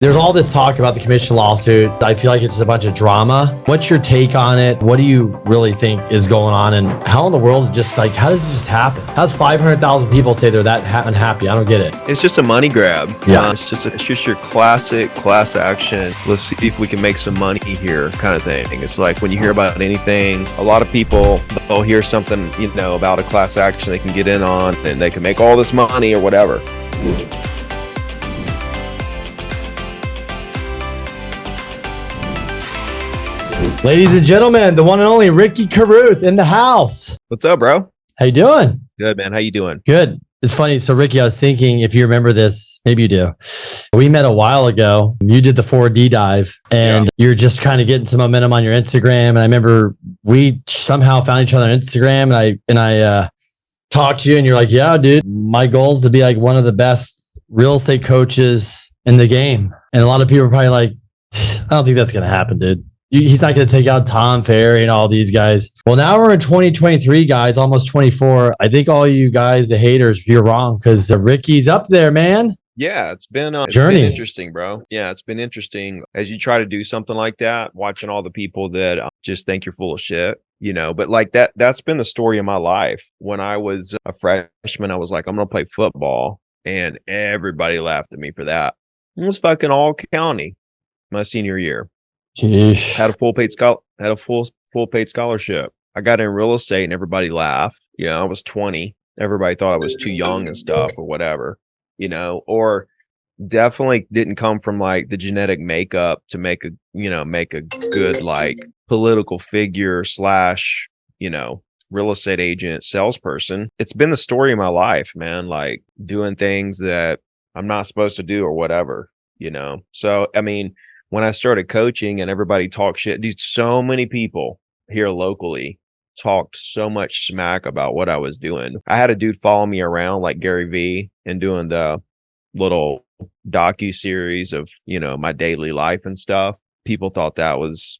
There's all this talk about the commission lawsuit. I feel like it's a bunch of drama. What's your take on it? What do you really think is going on? And how in the world, how does it just happen? How's 500,000 people say they're that unhappy? I don't get it. It's just a money grab. Yeah. It's just your classic class action. Let's see if we can make some money here kind of thing. It's like when you hear about anything, a lot of people, they'll hear something, about a class action they can get in on and they can make all this money or whatever. Ladies and gentlemen, the one and only Ricky Carruth in the house. What's up, bro? How you doing? Good, man. How you doing? Good. It's funny. So, Ricky, I was thinking, if you remember this, maybe you do. We met a while ago. You did the 4D dive, and you're just kind of getting some momentum on your Instagram. And I remember we somehow found each other on Instagram, and I talked to you, and you're like, "Yeah, dude, my goal is to be like one of the best real estate coaches in the game." And a lot of people are probably like, "I don't think that's gonna happen, dude. He's not going to take out Tom Ferry and all these guys." Well, now we're in 2023, guys, almost 24. I think all you guys, the haters, you're wrong because Ricky's up there, man. Yeah, it's been interesting, bro. Yeah, it's been interesting as you try to do something like that, watching all the people that just think you're full of shit, but like that's been the story of my life. When I was a freshman, I was like, I'm going to play football. And everybody laughed at me for that. It was fucking all county my senior year. Jeez. Had a full paid scholarship. I got in real estate and everybody laughed. I was 20. Everybody thought I was too young and stuff or whatever, or definitely didn't come from like the genetic makeup to make a good like political figure / real estate agent, salesperson. It's been the story of my life, man, like doing things that I'm not supposed to do or whatever, So, I mean, when I started coaching and everybody talked shit, dude, so many people here locally talked so much smack about what I was doing. I had a dude follow me around like Gary V and doing the little docu-series of, my daily life and stuff. People thought that was,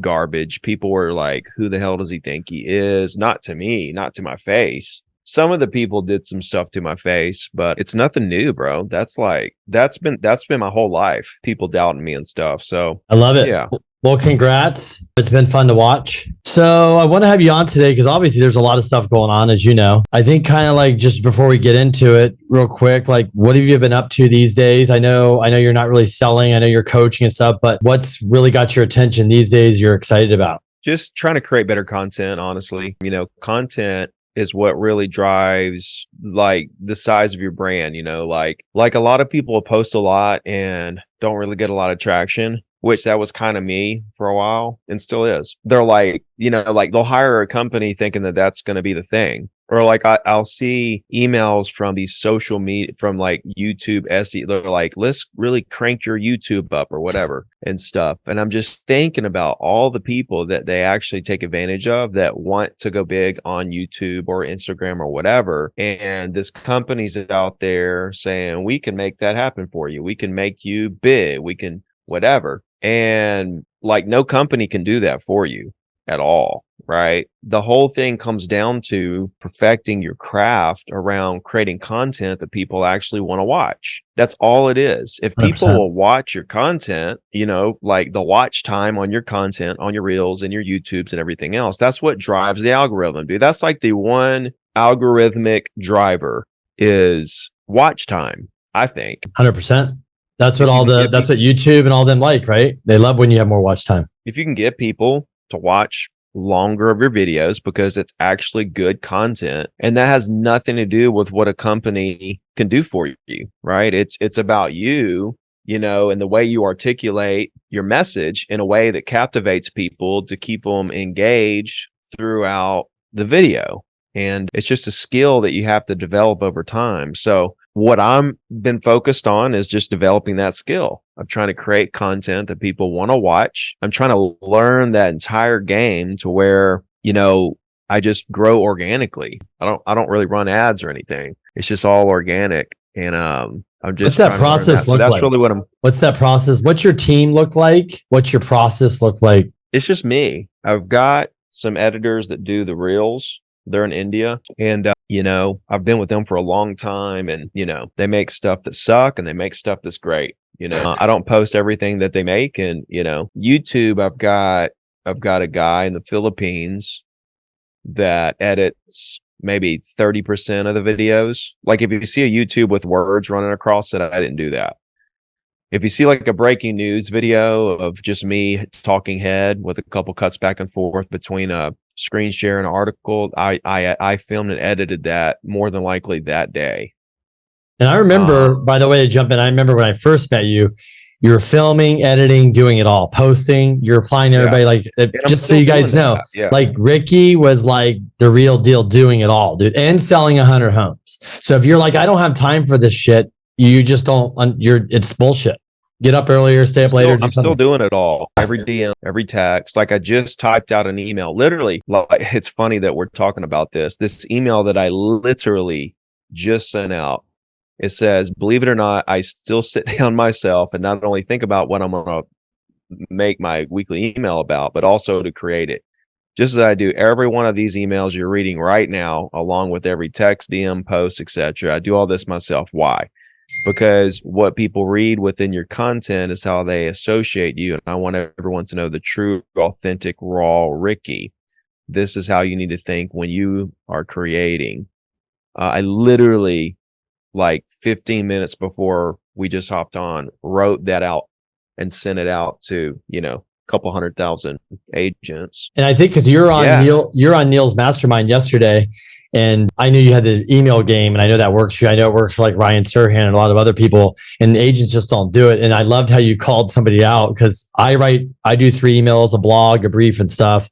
garbage. People were like, who the hell does he think he is? Not to me, not to my face. Some of the people did some stuff to my face, but it's nothing new, bro. That's been my whole life. People doubting me and stuff. So I love it. Yeah. Well, congrats. It's been fun to watch. So I want to have you on today because obviously there's a lot of stuff going on, as you know. I think kind of like just before we get into it real quick, like what have you been up to these days? I know you're not really selling. I know you're coaching and stuff, but what's really got your attention these days you're excited about? Just trying to create better content, honestly. Content is what really drives like the size of your brand, like a lot of people post a lot and don't really get a lot of traction, which that was kind of me for a while and still is. They're like, like they'll hire a company thinking that that's going to be the thing. Or like I'll see emails from these social media, from like YouTube SE. They're like, let's really crank your YouTube up or whatever and stuff. And I'm just thinking about all the people that they actually take advantage of that want to go big on YouTube or Instagram or whatever. And this company's out there saying, we can make that happen for you. We can make you big. We can whatever. And like no company can do that for you at all. Right. The whole thing comes down to perfecting your craft around creating content that people actually want to watch. That's all it is. If people 100%. will watch your content, like the watch time on your content, on your reels and your YouTubes and everything else, that's what drives the algorithm, dude. That's like the one algorithmic driver is watch time, I think. 100%. That's what that's what YouTube and all them like, right? They love when you have more watch time. If you can get people to watch longer of your videos because it's actually good content, and that has nothing to do with what a company can do for you, right? It's about you, and the way you articulate your message in a way that captivates people to keep them engaged throughout the video. And it's just a skill that you have to develop over time. So what I'm been focused on is just developing that skill. I'm trying to create content that people want to watch. I'm trying to learn that entire game to where, I just grow organically. I don't really run ads or anything. It's just all organic. And I'm just what's that process look like? That's really what what's that process? What's your team look like? What's your process look like? It's just me. I've got some editors that do the reels. They're in India, and I've been with them for a long time, and they make stuff that suck and they make stuff that's great. I don't post everything that they make, and YouTube, I've got a guy in the Philippines that edits maybe 30% of the videos. Like if you see a YouTube with words running across it, I didn't do that. If you see like a breaking news video of just me talking head with a couple cuts back and forth between a screen share and an article, I filmed and edited that more than likely that day. And I remember, by the way, to jump in, I remember when I first met you, you were filming, editing, doing it all, posting, you're applying to everybody. Like, just so you guys know, like Ricky was like the real deal doing it all, dude, and selling 100 homes. So if you're like, I don't have time for this shit, you just don't, it's bullshit. Get up earlier, stay up later. I'm still doing it all. Every DM, every text. Like I just typed out an email. Literally, like, it's funny that we're talking about this. This email that I literally just sent out. It says, believe it or not, I still sit down myself and not only think about what I'm going to make my weekly email about, but also to create it. Just as I do every one of these emails you're reading right now, along with every text, DM, post, etc. I do all this myself. Why? Because what people read within your content is how they associate you. And I want everyone to know the true, authentic, raw Ricky. This is how you need to think when you are creating. I literally, like 15 minutes before we just hopped on, wrote that out and sent it out to, a couple 100,000 agents. And I think because you're on Neil's mastermind yesterday, and I knew you had the email game, and I know that works for you. I know it works for like Ryan Serhan and a lot of other people, and agents just don't do it. And I loved how you called somebody out, because I do 3 emails, a blog, a brief and stuff,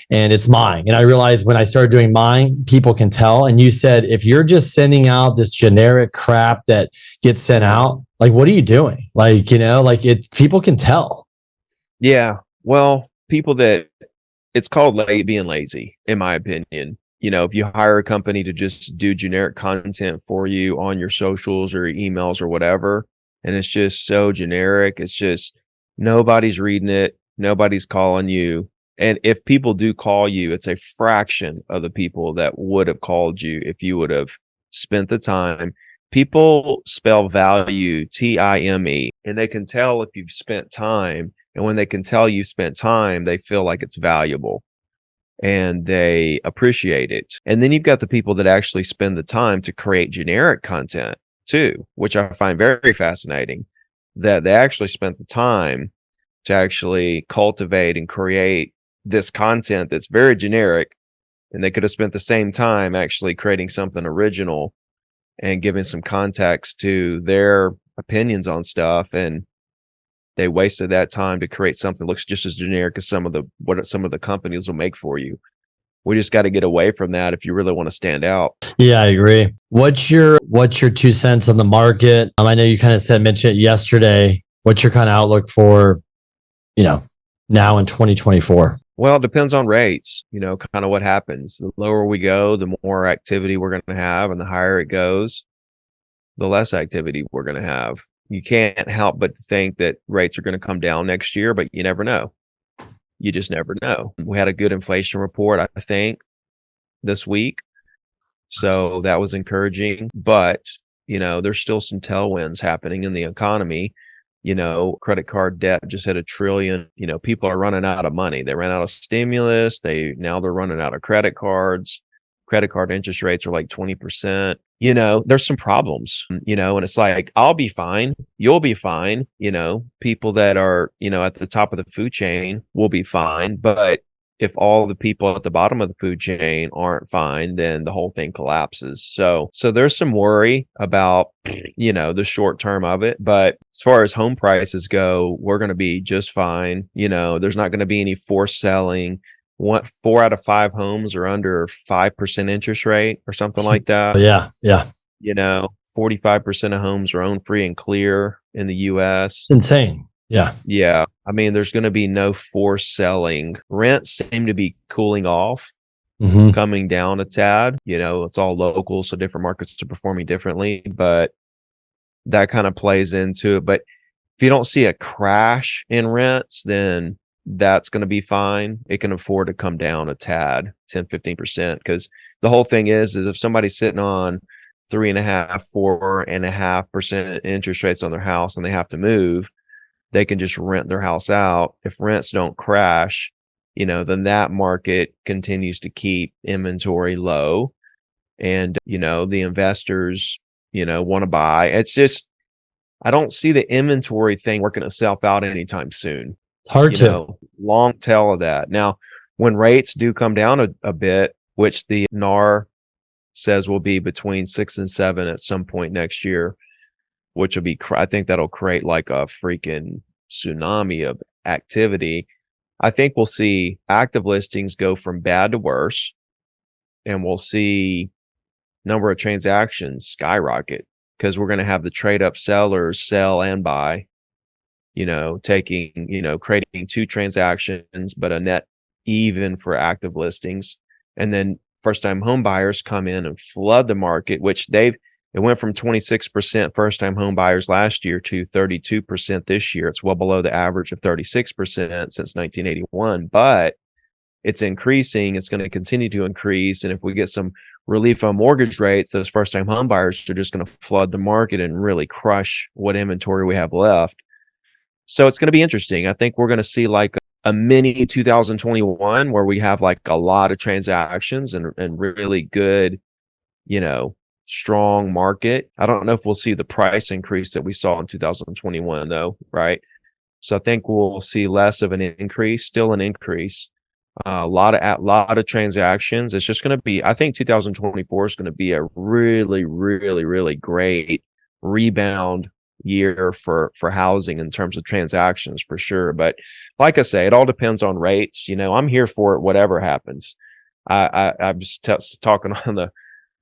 and it's mine. And I realized when I started doing mine, people can tell. And you said, if you're just sending out this generic crap that gets sent out, like, what are you doing? Like, people can tell. Yeah. Well, it's called being lazy, in my opinion. If you hire a company to just do generic content for you on your socials or emails or whatever, and it's just so generic, it's just nobody's reading it, nobody's calling you. And if people do call you, it's a fraction of the people that would have called you if you would have spent the time. People spell value TIME, and they can tell if you've spent time. And when they can tell you spent time, they feel like it's valuable and they appreciate it. And then you've got the people that actually spend the time to create generic content too, which I find very fascinating, that they actually spent the time to actually cultivate and create this content that's very generic. And they could have spent the same time actually creating something original and giving some context to their opinions on stuff. And they wasted that time to create something that looks just as generic as what some of the companies will make for you. We just got to get away from that if you really want to stand out. Yeah, I agree. What's your 2 cents on the market? I know you kind of mentioned it yesterday. What's your kind of outlook for, now in 2024? Well, it depends on rates, kind of what happens. The lower we go, the more activity we're going to have, and the higher it goes, the less activity we're going to have. You can't help but think that rates are going to come down next year, but you never know. You just never know. We had a good inflation report, I think, this week. So that was encouraging. But, there's still some tailwinds happening in the economy. Credit card debt just hit $1 trillion. People are running out of money. They ran out of stimulus. They're running out of credit cards. Credit card interest rates are like 20%. There's some problems, and it's like, I'll be fine. You'll be fine. People that are, at the top of the food chain will be fine. But if all the people at the bottom of the food chain aren't fine, then the whole thing collapses. So there's some worry about, the short term of it. But as far as home prices go, we're going to be just fine. There's not going to be any forced selling. 4 out of 5 homes are under 5% interest rate or something like that. Yeah. 45% of homes are owned free and clear in the US. Insane. Yeah. Yeah. I mean, there's going to be no forced selling. Rents seem to be cooling off, coming down a tad. It's all local, so different markets are performing differently, but that kind of plays into it. But if you don't see a crash in rents, then that's going to be fine. It can afford to come down a tad, 10-15%, because the whole thing is if somebody's sitting on 3.5%, 4.5% interest rates on their house and they have to move, they can just rent their house out. If rents don't crash, then that market continues to keep inventory low, and the investors want to buy. It's just, I don't see the inventory thing working itself out anytime soon. It's hard to. Long tail of that. Now, when rates do come down a bit, which the NAR says will be between 6 and 7 at some point next year, which will be, I think that'll create like a freaking tsunami of activity. I think we'll see active listings go from bad to worse, and we'll see number of transactions skyrocket, because we're going to have the trade up sellers sell and buy, creating 2 transactions, but a net even for active listings. And then first time home buyers come in and flood the market, which it went from 26% first time home buyers last year to 32% this year. It's well below the average of 36% since 1981, but it's increasing. It's going to continue to increase. And if we get some relief on mortgage rates, those first time home buyers are just going to flood the market and really crush what inventory we have left. So it's going to be interesting. I think we're going to see like a mini 2021 where we have like a lot of transactions and really good, strong market. I don't know if we'll see the price increase that we saw in 2021 though, right? So I think we'll see less of an increase, still an increase. A lot of transactions. It's just going to be, I think 2024 is going to be a really, really, really great rebound year for housing in terms of transactions for sure. But like I say, it all depends on rates. I'm here for it, whatever happens. I was talking on the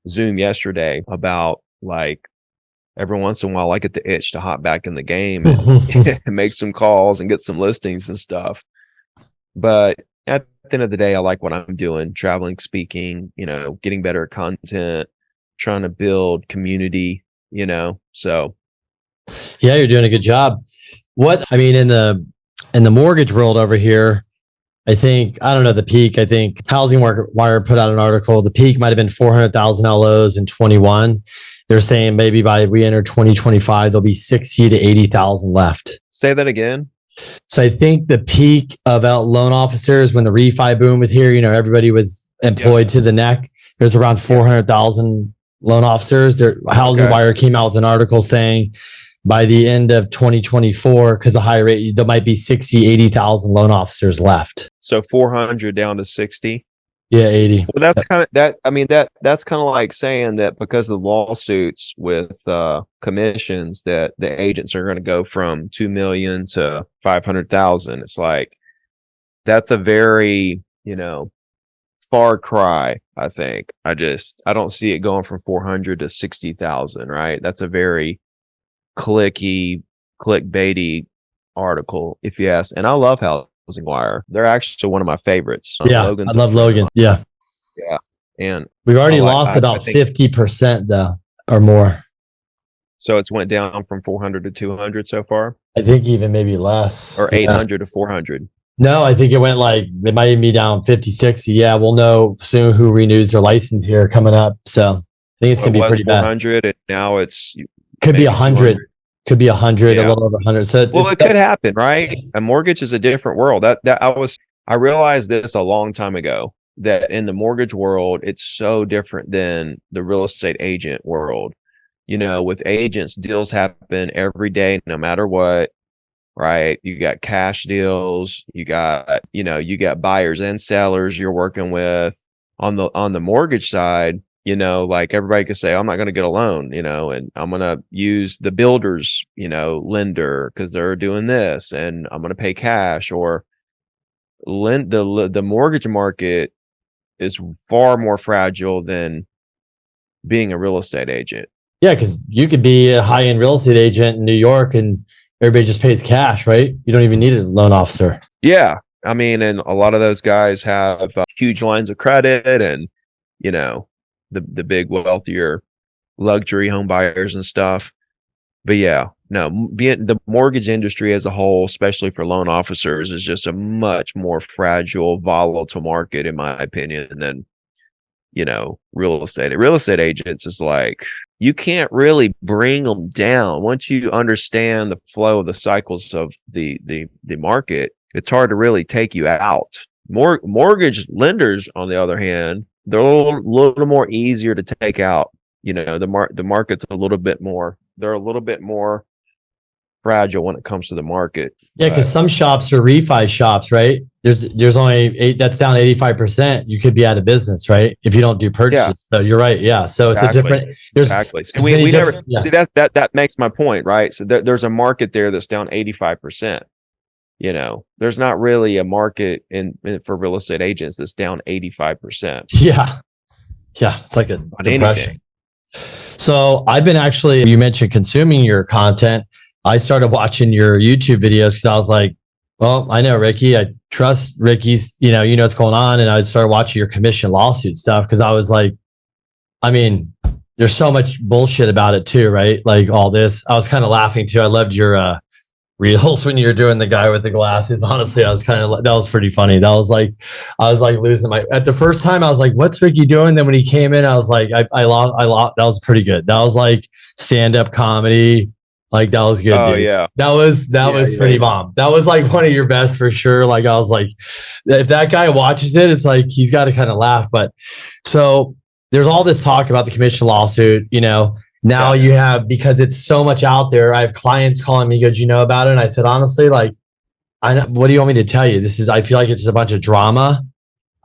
Zoom yesterday about like every once in a while I get the itch to hop back in the game and make some calls and get some listings and stuff. But at the end of the day, I like what I'm doing, traveling, speaking, getting better at content, trying to build community, so. Yeah, you're doing a good job. In the mortgage world over here, I don't know the peak. I think Housing Wire put out an article. The peak might have been 400,000 LOs in 21. They're saying maybe by we enter 2025, there'll be 60 to 80,000 left. Say that again. So I think the peak of loan officers when the refi boom was here, everybody was employed to the neck. There's around 400,000 loan officers. Housing Wire came out with an article saying by the end of 2024, because of high rate, there might be 60, 80,000 loan officers left. So 400 down to 60. Yeah, 80. Well, that's kind of that's kind of like saying that because of the lawsuits with commissions, that the agents are going to go from 2 million to 500,000. It's like that's a very far cry. I think I don't see it going from 400 to 60,000. Right? That's a very clickbaity article, if you ask. And I love Housing Wire. They're actually one of my favorites. Yeah, I love Logan. Yeah. And we've already lost about 50% though, or more. So it's went down from 400 to 200 so far? I think even maybe less. Or 800 to 400? No, I think it went it might even be down 50, 60. Yeah, we'll know soon who renews their license here coming up. So I think it's going to be pretty 400 bad. And now it's could be 100. Could be 100, a little over 100. So it could happen, right? A mortgage is a different world. I realized this a long time ago, that in the mortgage world, it's so different than the real estate agent world. With agents, deals happen every day, no matter what, right? You got cash deals, you got buyers and sellers you're working with. On the mortgage side, like everybody could say, I'm not going to get a loan, and I'm going to use the builder's, lender because they're doing this, and I'm going to pay cash. Or the mortgage market is far more fragile than being a real estate agent. Yeah, because you could be a high-end real estate agent in New York and everybody just pays cash, right? You don't even need a loan officer. Yeah. And a lot of those guys have huge lines of credit and, the big wealthier luxury home buyers and stuff. But yeah, no, being the mortgage industry as a whole, especially for loan officers, is just a much more fragile, volatile market, in my opinion, than, real estate. Real estate agents is like, you can't really bring them down. Once you understand the flow of the cycles of the market, it's hard to really take you out. Mortgage lenders, on the other hand, they're a little more easier to take out. The market's a little bit more, they're a little bit more fragile when it comes to the market. Yeah, because some shops are refi shops, right? There's only that's down 85%. You could be out of business, right? If you don't do purchase. So you're right. Yeah. So it's exactly. a different. There's exactly. So we never see that makes my point, right? So there's a market there that's down 85%. There's not really a market for real estate agents that's down 85%. Yeah. Yeah. It's like a depression. Anything. So I've been you mentioned consuming your content. I started watching your YouTube videos because I was like, well, I know Ricky. I trust Ricky's, you know what's going on. And I started watching your commission lawsuit stuff because I was like, I mean, there's so much bullshit about it too, right? Like all this. I was kind of laughing too. I loved your reels when you were doing the guy with the glasses. Honestly, I was that was pretty funny. I was like losing at the first time. I was like, what's Ricky doing? Then when he came in, I was like, I lost. That was pretty good. That was like stand-up comedy. Like that was good. Oh dude. yeah. That was pretty bomb. That was like one of your best for sure. Like I was like, if that guy watches it, it's like, he's got to kind of laugh. But so there's all this talk about the commission lawsuit, now you have, because it's so much out there. I have clients calling me, do you know about it? And I said, honestly, like, what do you want me to tell you? I feel like it's just a bunch of drama.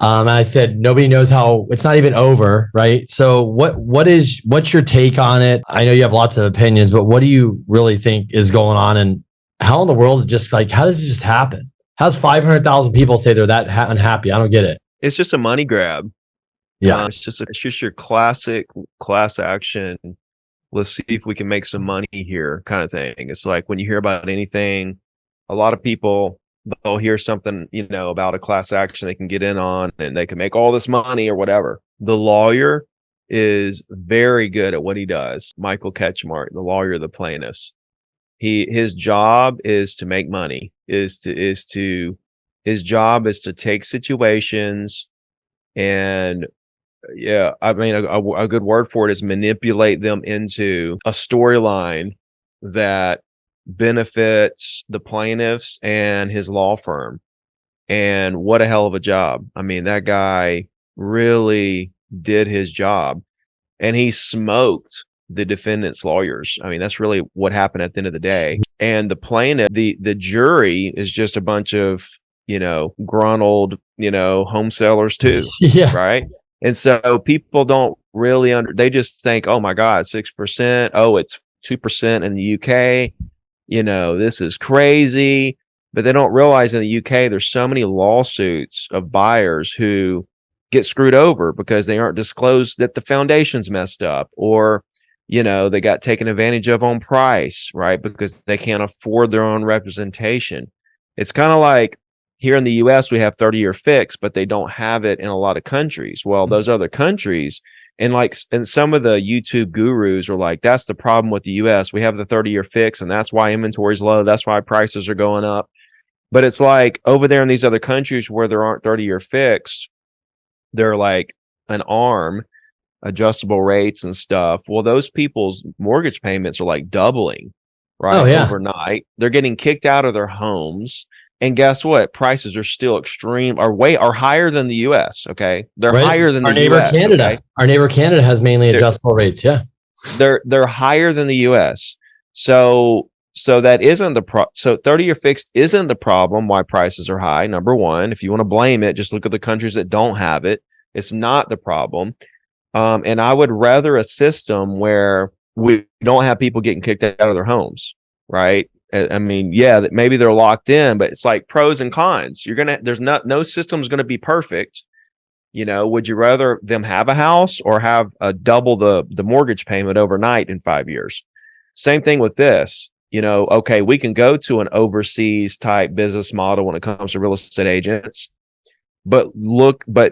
And I said, nobody knows how, it's not even over, right? So what's your take on it? I know you have lots of opinions, but what do you really think is going on? And how in the world, how does it just happen? How's 500,000 people say they're that unhappy? I don't get it. It's just a money grab. Yeah. It's just your classic class action. Let's see if we can make some money here kind of thing. It's like when you hear about anything, a lot of people, they'll hear something, about a class action they can get in on and they can make all this money or whatever. The lawyer is very good at what he does. Michael Ketchmark, the lawyer of the plaintiffs. His job is to make money, his job is to take situations and I mean, a good word for it is manipulate them into a storyline that benefits the plaintiffs and his law firm. And what a hell of a job. I mean, that guy really did his job and he smoked the defendant's lawyers. I mean, that's really what happened at the end of the day. And the plaintiff, the jury is just a bunch of, grunt home sellers too. Yeah. Right. And so people don't really they just think, oh my God, 6%. Oh, it's 2% in the UK. This is crazy. But they don't realize in the UK, there's so many lawsuits of buyers who get screwed over because they aren't disclosed that the foundation's messed up or, they got taken advantage of on price, right? Because they can't afford their own representation. It's kind of like, here in the US, we have 30-year fix, but they don't have it in a lot of countries. Well, those other countries, and some of the YouTube gurus are like, that's the problem with the US. We have the 30-year fix, and that's why inventory's low. That's why prices are going up. But it's like over there in these other countries where there aren't 30-year fixed, they're like an arm, adjustable rates and stuff. Well, those people's mortgage payments are like doubling, right? Oh, yeah. Overnight. They're getting kicked out of their homes. And guess what? Prices are still are higher than the US. Okay. They're higher than our the neighbor US. Canada. Okay? Our neighbor Canada has mainly adjustable rates. Yeah. They're higher than the US. So that isn't so 30-year fixed isn't the problem why prices are high. Number one, if you want to blame it, just look at the countries that don't have it. It's not the problem. And I would rather a system where we don't have people getting kicked out of their homes, right? I mean, that maybe they're locked in, but it's like pros and cons. No system's going to be perfect. Would you rather them have a house or have double the mortgage payment overnight in 5 years? Same thing with this. Okay, we can go to an overseas type business model when it comes to real estate agents, but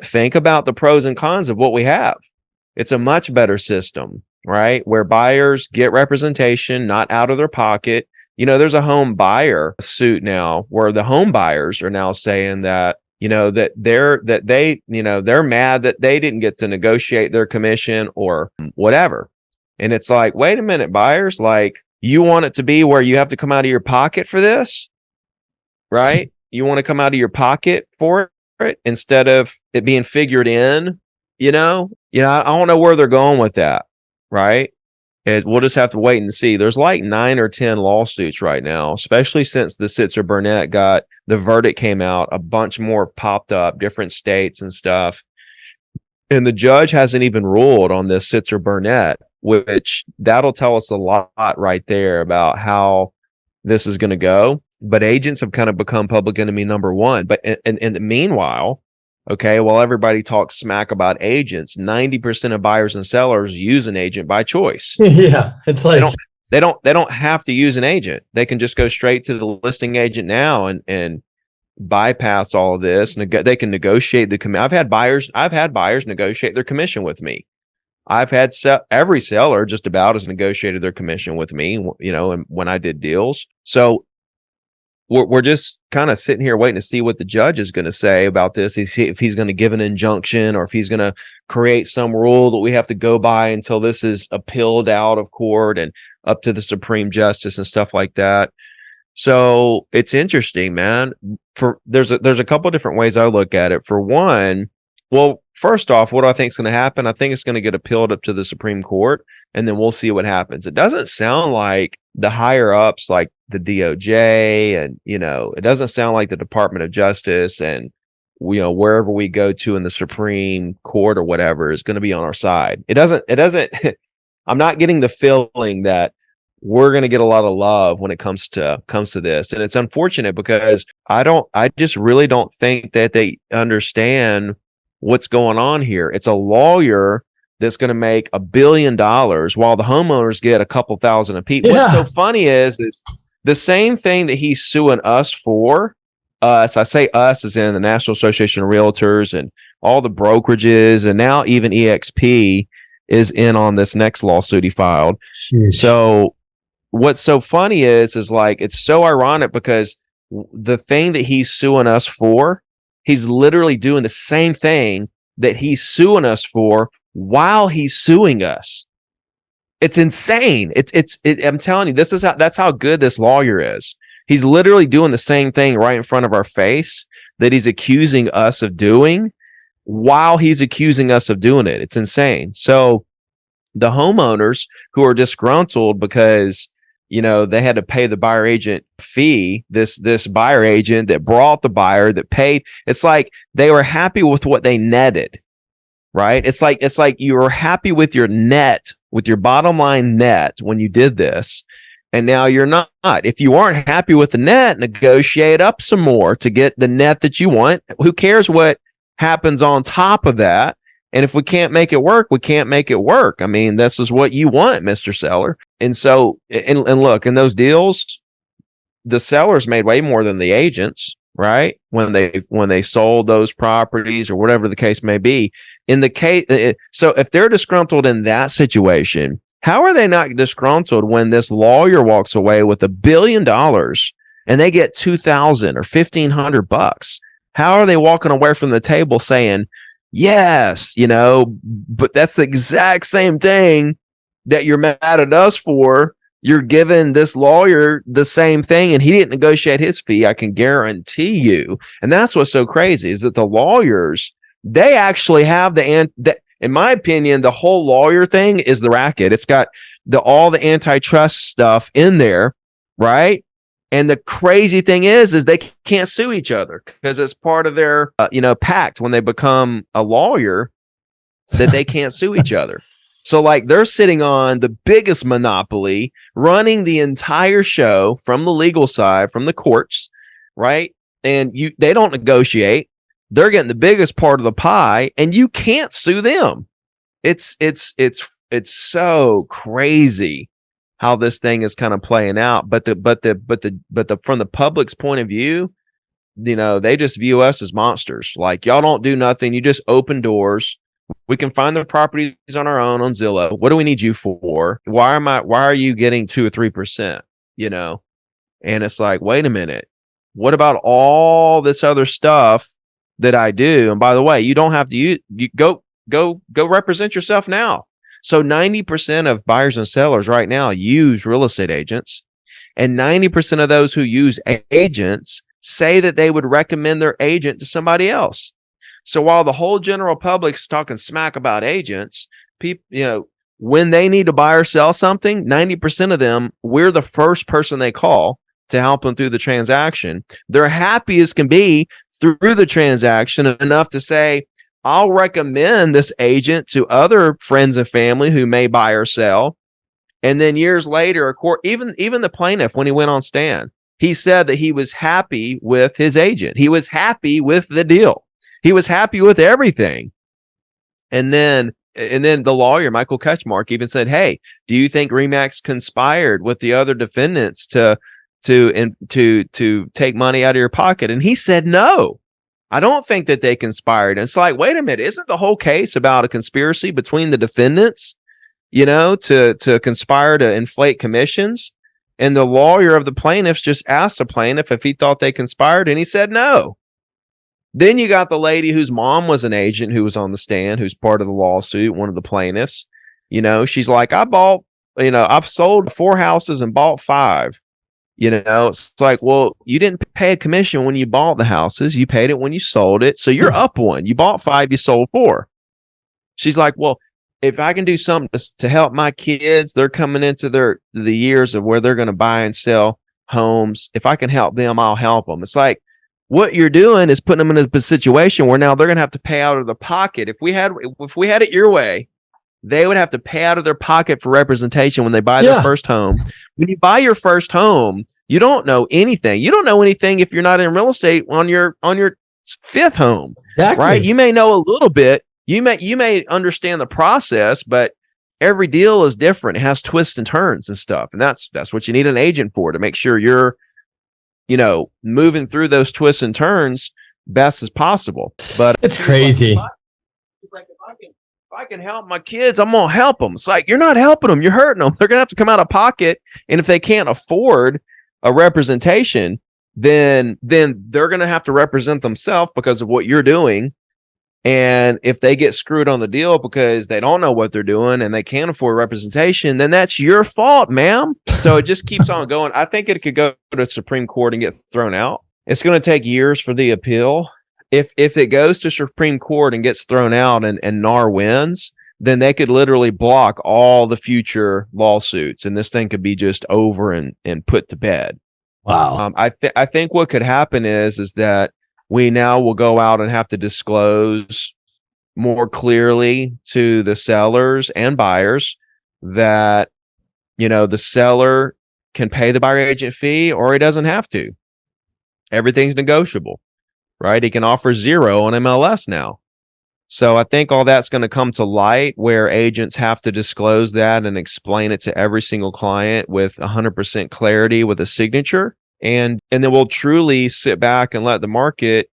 think about the pros and cons of what we have. It's a much better system. right? Where buyers get representation, not out of their pocket. There's a home buyer suit now where the home buyers are now saying that, that they're mad that they didn't get to negotiate their commission or whatever. And it's like, wait a minute, buyers, like, you want it to be where you have to come out of your pocket for this, right? You want to come out of your pocket for it instead of it being figured in, I don't know where they're going with that, right? We'll just have to wait and see. There's like 9 or 10 lawsuits right now, especially since the Sitzer-Burnett the verdict came out. A bunch more have popped up, different states and stuff. And the judge hasn't even ruled on this Sitzer-Burnett, which that'll tell us a lot right there about how this is going to go. But agents have kind of become public enemy number one. But in the meanwhile, okay, while everybody talks smack about agents, 90% of buyers and sellers use an agent by choice. Yeah, it's like they don't have to use an agent. They can just go straight to the listing agent now and bypass all of this. They can negotiate the commission. I've had buyers negotiate their commission with me. I've had every seller just about has negotiated their commission with me, and when I did deals. So we're just kind of sitting here waiting to see what the judge is going to say about this. If he's going to give an injunction or if he's going to create some rule that we have to go by until this is appealed out of court and up to the Supreme Justice and stuff like that. So it's interesting, man. There's a couple of different ways I look at it. For one, well, first off, what do I think is going to happen? I think it's going to get appealed up to the Supreme Court, and then we'll see what happens. It doesn't sound like the higher ups, like the DOJ, and it doesn't sound like the Department of Justice and wherever we go to in the Supreme Court or whatever is going to be on our side. It doesn't. I'm not getting the feeling that we're going to get a lot of love when it comes to this, and it's unfortunate because I just really don't think that they understand what's going on here. It's a lawyer that's going to make $1 billion while the homeowners get a couple thousand apiece. Yeah. What's so funny is the same thing that he's suing us for. Us, I say us as in the National Association of Realtors and all the brokerages, and now even EXP is in on this next lawsuit he filed. Jeez. So what's so funny is like, it's so ironic because the thing that he's suing us for, he's literally doing the same thing that he's suing us for while he's suing us. It's insane. I'm telling you, that's how good this lawyer is. He's literally doing the same thing right in front of our face that he's accusing us of doing while he's accusing us of doing it. It's insane. So the homeowners who are disgruntled because they had to pay the buyer agent fee, this buyer agent that brought the buyer that paid. It's like they were happy with what they netted, right? It's like you were happy with your net, with your bottom line net when you did this. And now you're not. If you aren't happy with the net, negotiate up some more to get the net that you want. Who cares what happens on top of that? And if we can't make it work, we can't make it work. I mean, this is what you want, Mr. Seller. And so, and look, in those deals, the sellers made way more than the agents, right? When they sold those properties or whatever the case may be. In the case, so if they're disgruntled in that situation, how are they not disgruntled when this lawyer walks away with $1 billion and they get $2,000 or $1,500? How are they walking away from the table saying, yes, but that's the exact same thing that you're mad at us for. You're giving this lawyer the same thing and he didn't negotiate his fee. I can guarantee you. And that's what's so crazy is that the lawyers, they actually have in my opinion, the whole lawyer thing is the racket. It's got all the antitrust stuff in there, right? And the crazy thing is they can't sue each other because it's part of their, pact when they become a lawyer that they can't sue each other. So like they're sitting on the biggest monopoly, running the entire show from the legal side, from the courts, right? And they don't negotiate. They're getting the biggest part of the pie, and you can't sue them. It's so crazy how this thing is kind of playing out. But from the public's point of view, they just view us as monsters. Like, y'all don't do nothing. You just open doors. We can find the properties on our own on Zillow. What do we need you for? Why are you getting 2 or 3%? You know? And it's like, wait a minute. What about all this other stuff that I do? And by the way, you don't have to you go represent yourself now. So 90% of buyers and sellers right now use real estate agents, and 90% of those who use agents say that they would recommend their agent to somebody else. So while the whole general public's talking smack about agents, people, when they need to buy or sell something, 90% of them, we're the first person they call to help them through the transaction. They're happy as can be through the transaction enough to say, I'll recommend this agent to other friends and family who may buy or sell. And then years later, even the plaintiff, when he went on stand, he said that he was happy with his agent. He was happy with the deal. He was happy with everything. And then the lawyer, Michael Ketchmark, even said, hey, do you think RE/MAX conspired with the other defendants to take money out of your pocket? And he said, no, I don't think that they conspired. And it's like, wait a minute, isn't the whole case about a conspiracy between the defendants, to conspire to inflate commissions? And the lawyer of the plaintiffs just asked the plaintiff if he thought they conspired, and he said no. Then you got the lady whose mom was an agent who was on the stand, who's part of the lawsuit, one of the plaintiffs. She's like, I've sold 4 houses and bought 5. It's like, well, you didn't pay a commission when you bought the houses. You paid it when you sold it. So you're up 1. You bought 5, you sold 4. She's like, well, if I can do something to help my kids, they're coming into the years of where they're going to buy and sell homes. If I can help them, I'll help them. It's like, what you're doing is putting them in a situation where now they're going to have to pay out of their pocket. If we had it your way, they would have to pay out of their pocket for representation when they buy their first home. When you buy your first home, you don't know anything. You don't know anything if you're not in real estate on your 5th home. Exactly. Right? You may know a little bit. You may understand the process, but every deal is different. It has twists and turns and stuff. And that's what you need an agent for, to make sure you're moving through those twists and turns best as possible. But it's crazy. If I can help my kids, I'm going to help them. It's like, you're not helping them. You're hurting them. They're going to have to come out of pocket. And if they can't afford a representation, then they're going to have to represent themselves because of what you're doing. And if they get screwed on the deal because they don't know what they're doing and they can't afford representation, then that's your fault, ma'am. So it just keeps on going. I think it could go to the Supreme Court and get thrown out. It's going to take years for the appeal. If it goes to Supreme Court and gets thrown out and NAR wins, then they could literally block all the future lawsuits, and this thing could be just over and put to bed. Wow. I think what could happen is that we now will go out and have to disclose more clearly to the sellers and buyers that, the seller can pay the buyer agent fee or he doesn't have to. Everything's negotiable, right? He can offer 0 on MLS now. So I think all that's going to come to light, where agents have to disclose that and explain it to every single client with 100% clarity with a signature. And then we'll truly sit back and let the market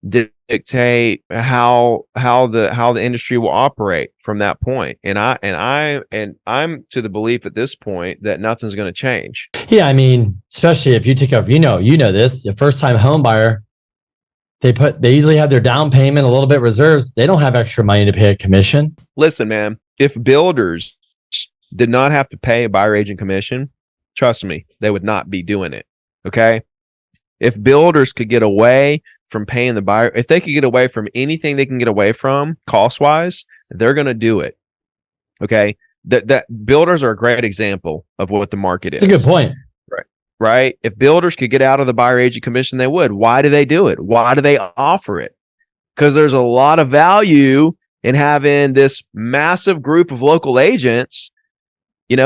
dictate how the industry will operate from that point. And I'm to the belief at this point that nothing's going to change. Yeah, I mean, especially if you take up, this, a first-time home buyer, they usually have their down payment, a little bit reserves. They don't have extra money to pay a commission. Listen, man, if builders did not have to pay a buyer agent commission, trust me, they would not be doing it. Okay. If builders could get away from paying the buyer, if they could get away from anything they can get away from cost wise, they're going to do it. Okay. That builders are a great example of what the market is. That's a good point. Right. If builders could get out of the buyer agent commission, they would. Why do they do it? Why do they offer it? Because there's a lot of value in having this massive group of local agents,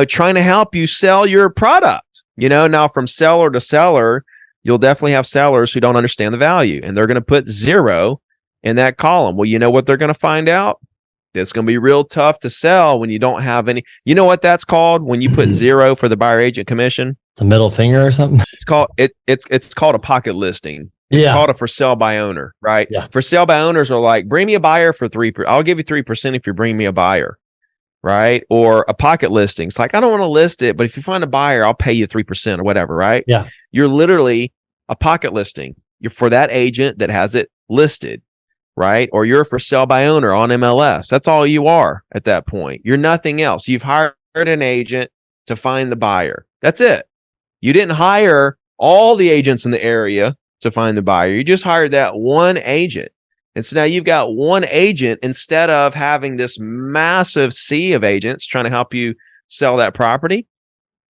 trying to help you sell your product. Now from seller to seller, you'll definitely have sellers who don't understand the value, and they're going to put 0 in that column. Well, you know what they're going to find out? It's going to be real tough to sell when you don't have any. You know what that's called when you put 0 for the buyer agent commission? It's a middle finger or something. It's called it's called a pocket listing. It's Yeah. called a for sale by owner, right? Yeah. For sale by owners are like, bring me a buyer for 3%. I'll give you 3% if you bring me a buyer, right? Or a pocket listing. It's like, I don't want to list it, but if you find a buyer, I'll pay you 3% or whatever, right? Yeah. You're literally a pocket listing. You're for that agent that has it listed, right? Or you're a for sale by owner on MLS. That's all you are at that point. You're nothing else. You've hired an agent to find the buyer. That's it. You didn't hire all the agents in the area to find the buyer. You just hired that one agent. And so now you've got one agent instead of having this massive sea of agents trying to help you sell that property.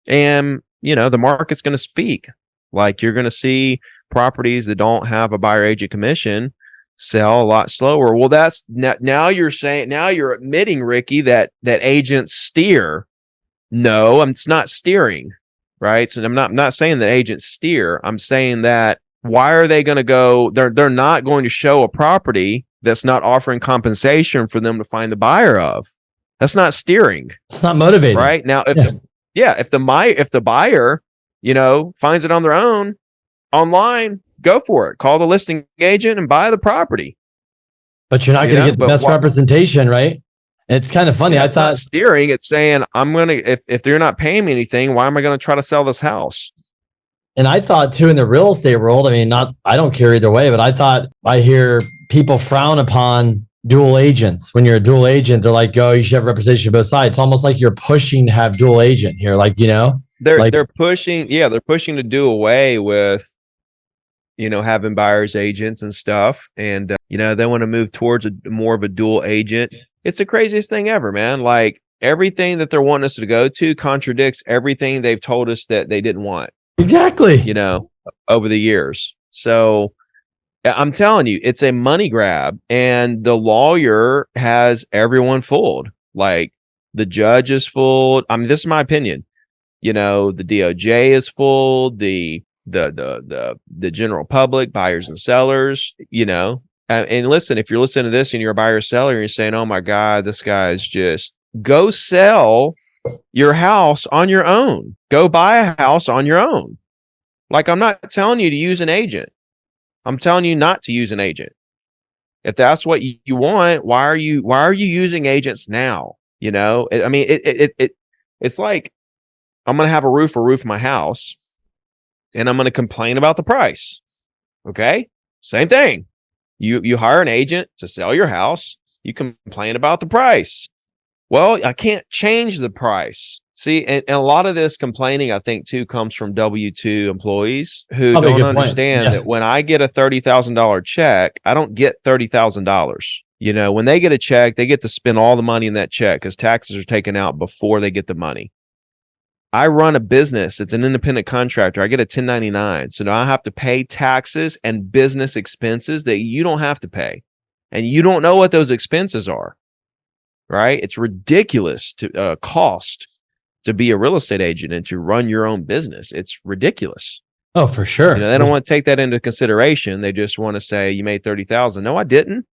And, the market's going to speak. Like, you're going to see properties that don't have a buyer agent commission sell a lot slower. Well, that's now you're admitting, Ricky, that agents steer. No, it's not steering, right? So I'm not saying that agents steer. I'm saying that why are they going to go? They're not going to show a property that's not offering compensation for them to find the buyer of. That's not steering. It's not motivating. Right? Now, if the buyer, finds it on their own online, go for it. Call the listing agent and buy the property. But you're not going to get the best representation, right? It's kind of funny. I thought not steering. It's saying, I'm going to, if they're not paying me anything, why am I going to try to sell this house? And I thought too, in the real estate world, I don't care either way, but I thought I hear people frown upon dual agents. When you're a dual agent, they're like, oh, you should have representation of both sides. It's almost like you're pushing to have dual agent here. They're pushing to do away with, having buyer's agents and stuff. And, they want to move towards more of a dual agent. It's the craziest thing ever, man. Like, everything that they're wanting us to go to contradicts everything they've told us that they didn't want. Exactly. Over the years. So I'm telling you, it's a money grab, and the lawyer has everyone fooled. Like, the judge is fooled. This is my opinion. The DOJ is fooled. The general public, buyers and sellers. And listen, if you're listening to this and you're a buyer or seller, and you're saying, "Oh my God, this guy's just," go sell your house on your own. Go buy a house on your own. Like, I'm not telling you to use an agent. I'm telling you not to use an agent. If that's what you want, why are you using agents now? It's like, I'm going to have a roof my house, and I'm going to complain about the price. Okay? Same thing. You hire an agent to sell your house, you complain about the price. Well, I can't change the price. See, and a lot of this complaining, I think, too, comes from W-2 employees who don't understand that when I get a $30,000 check, I don't get $30,000. When they get a check, they get to spend all the money in that check because taxes are taken out before they get the money. I run a business. It's an independent contractor. I get a 1099. So now I have to pay taxes and business expenses that you don't have to pay. And you don't know what those expenses are. Right? It's ridiculous to cost to be a real estate agent and to run your own business. It's ridiculous. Oh, for sure. They don't want to take that into consideration. They just want to say, you made 30,000. No, I didn't.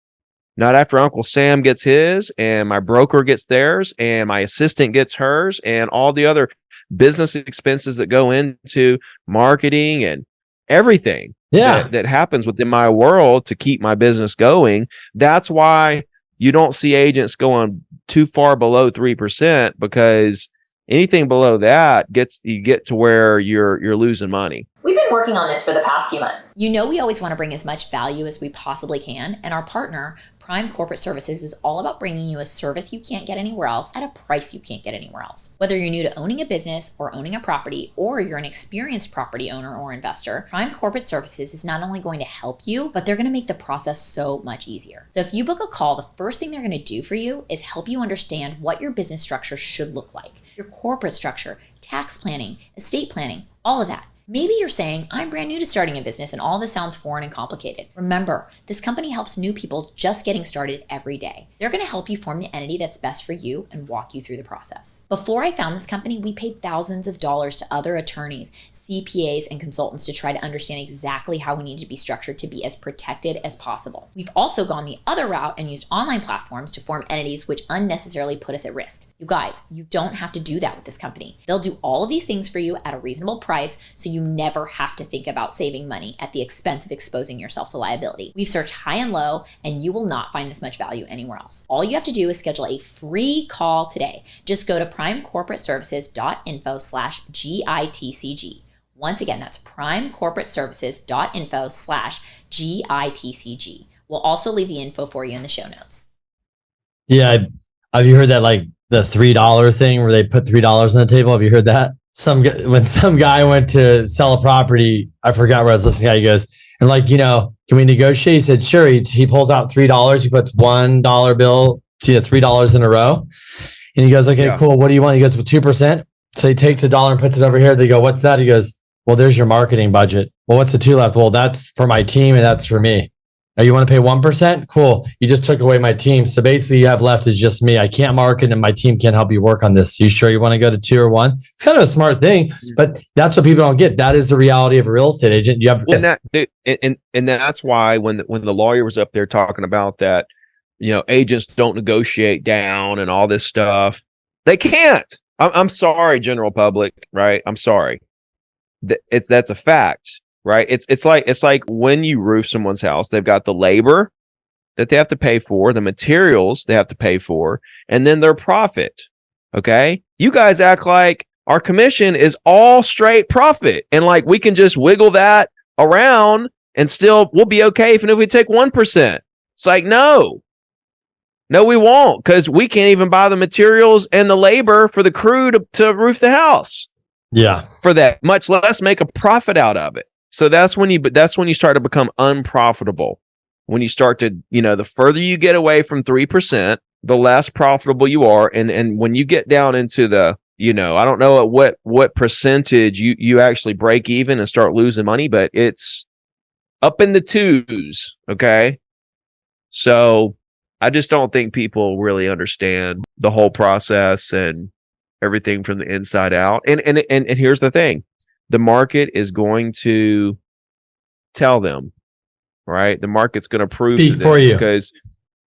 Not after Uncle Sam gets his, and my broker gets theirs, and my assistant gets hers, and all the other business expenses that go into marketing and everything that happens within my world to keep my business going. That's why you don't see agents going too far below 3%, because anything below that you get to where you're losing money. We've been working on this for the past few months. We always want to bring as much value as we possibly can, and our partner, Prime Corporate Services, is all about bringing you a service you can't get anywhere else at a price you can't get anywhere else. Whether you're new to owning a business or owning a property, or you're an experienced property owner or investor, Prime Corporate Services is not only going to help you, but they're going to make the process so much easier. So if you book a call, the first thing they're going to do for you is help you understand what your business structure should look like, your corporate structure, tax planning, estate planning, all of that. Maybe you're saying, I'm brand new to starting a business and all this sounds foreign and complicated. Remember, this company helps new people just getting started every day. They're going to help you form the entity that's best for you and walk you through the process. Before I found this company, we paid thousands of dollars to other attorneys, CPAs, and consultants to try to understand exactly how we need to be structured to be as protected as possible. We've also gone the other route and used online platforms to form entities which unnecessarily put us at risk. You guys, you don't have to do that with this company. They'll do all of these things for you at a reasonable price so you you never have to think about saving money at the expense of exposing yourself to liability. We've searched high and low, and you will not find this much value anywhere else. All you have to do is schedule a free call today. Just go to primecorporateservices.info/GITCG. Once again, that's primecorporateservices.info/GITCG. We'll also leave the info for you in the show notes. Yeah. Have you heard that, like the $3 thing where they put $3 on the table? Have you heard that? When some guy went to sell a property, I forgot where I was listening to, he goes, and like, can we negotiate? He said, sure. He pulls out $3. He puts $1 bill to $3 in a row. And he goes, okay, cool. What do you want? He goes, with 2%. So he takes a dollar and puts it over here. They go, what's that? He goes, well, there's your marketing budget. Well, what's the 2 left? Well, that's for my team and that's for me. Now you want to pay 1%? Cool. You just took away my team. So basically you have left is just me. I can't market and my team can't help you work on this. You sure you want to go to 2 or 1? It's kind of a smart thing, but that's what people don't get. That is the reality of a real estate agent. You have and that's why when the lawyer was up there talking about that, agents don't negotiate down and all this stuff. They can't. I'm sorry, general public, right? I'm sorry. That's a fact. Right. It's like when you roof someone's house, they've got the labor that they have to pay for, the materials they have to pay for, and then their profit. Okay. You guys act like our commission is all straight profit and like we can just wiggle that around and still we'll be okay even if we take 1%. It's like, no, we won't, because we can't even buy the materials and the labor for the crew to roof the house. Yeah. For that, much less make a profit out of it. So that's when you start to become unprofitable. When you start to, the further you get away from 3%, the less profitable you are. And when you get down into the, I don't know at what percentage you actually break even and start losing money, but it's up in the 2s. Okay. So I just don't think people really understand the whole process and everything from the inside out. And here's the thing. The market is going to tell them, right? The market's going to prove Speak to them for you. Because